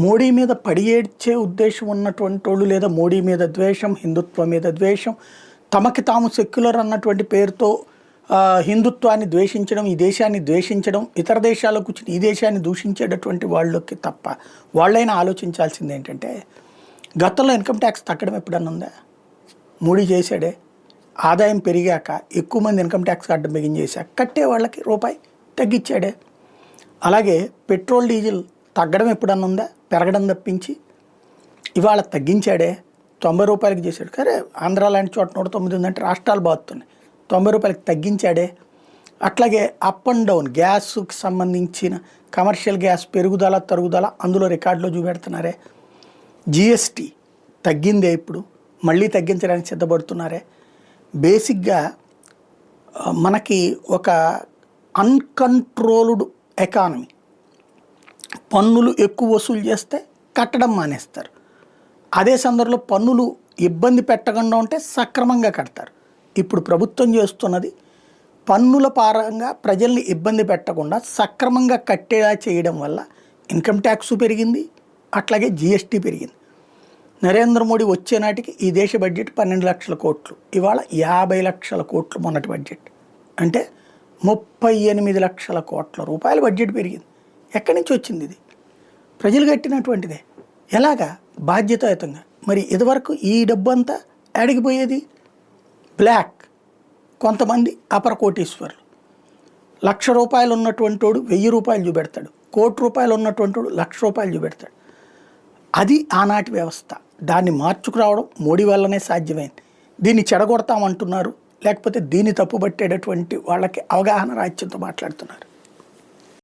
మోడీ మీద పడి ఏడ్చే ఉద్దేశం ఉన్నటువంటి వాళ్ళు, లేదా మోడీ మీద ద్వేషం, హిందుత్వం మీద ద్వేషం, తమకి తాము సెక్యులర్ అన్నటువంటి పేరుతో హిందుత్వాన్ని ద్వేషించడం, ఈ దేశాన్ని ద్వేషించడం, ఇతర దేశాలకు కూర్చుని ఈ దేశాన్ని దూషించేటటువంటి వాళ్ళకి తప్ప వాళ్ళైనా ఆలోచించాల్సింది ఏంటంటే, గతంలో ఇన్కమ్ ట్యాక్స్ తగ్గడం ఎప్పుడన్నా ఉందా? మోడీ చేశాడే. ఆదాయం పెరిగాక ఎక్కువ మంది ఇన్కమ్ ట్యాక్స్ కట్టడం బిగించేశాక కట్టే వాళ్ళకి రూపాయి తగ్గించాడే. అలాగే పెట్రోల్ డీజిల్ తగ్గడం ఎప్పుడన్నా ఉందా? పెరగడం తప్పించి. ఇవాళ తగ్గించాడే. 90 రూపాయలకి చేశాడు. సరే, ఆంధ్ర లాంటి చోట 109 ఉందంటే రాష్ట్రాలు బాగుతున్నాయి. 90 రూపాయలకి తగ్గించాడే. అట్లాగే అప్ అండ్ డౌన్ గ్యాస్కి సంబంధించిన కమర్షియల్ గ్యాస్ పెరుగుదల తరుగుదల అందులో రికార్డులో చూపెడుతున్నారే. జిఎస్టీ తగ్గిందే, ఇప్పుడు మళ్ళీ తగ్గించడానికి సిద్ధపడుతున్నారే. బేసిక్గా మనకి ఒక అన్కంట్రోల్డ్ ఎకానమీ. పన్నులు ఎక్కువ వసూలు చేస్తే కట్టడం మానేస్తారు. అదే సందర్భంలో పన్నులు ఇబ్బంది పెట్టకుండా ఉంటే సక్రమంగా కడతారు. ఇప్పుడు ప్రభుత్వం చేస్తున్నది పన్నుల పరంగా ప్రజల్ని ఇబ్బంది పెట్టకుండా సక్రమంగా కట్టేలా చేయడం వల్ల ఇన్కమ్ ట్యాక్స్ పెరిగింది, అట్లాగే జిఎస్టీ పెరిగింది. నరేంద్ర మోడీ వచ్చే నాటికి ఈ దేశ బడ్జెట్ 12 లక్షల కోట్లు, ఇవాళ 50 లక్షల కోట్లు మొన్నటి బడ్జెట్. అంటే 38 లక్షల కోట్ల రూపాయల బడ్జెట్ పెరిగింది. ఎక్కడి నుంచి వచ్చింది ఇది? ప్రజలు కట్టినటువంటిదే. ఎలాగా? బాధ్యతాయుతంగా. మరి ఇదివరకు ఈ డబ్బు అంతా అడిగిపోయేది బ్లాక్. కొంతమంది అపర కోటీశ్వరులు. 1,00,000 రూపాయలు ఉన్నటువంటి వాడు 1000 రూపాయలు చూపెడతాడు. 1,00,00,000 రూపాయలు ఉన్నటువంటి వాడు 1,00,000 రూపాయలు చూపెడతాడు. అది ఆనాటి వ్యవస్థ. దాన్ని మార్చుకురావడం మోడీ వల్లనే సాధ్యమైంది. దీన్ని చెడగొడతామంటున్నారు, లేకపోతే దీన్ని తప్పుబట్టేటటువంటి వాళ్ళకి అవగాహన రాహిత్యంతో మాట్లాడుతున్నారు.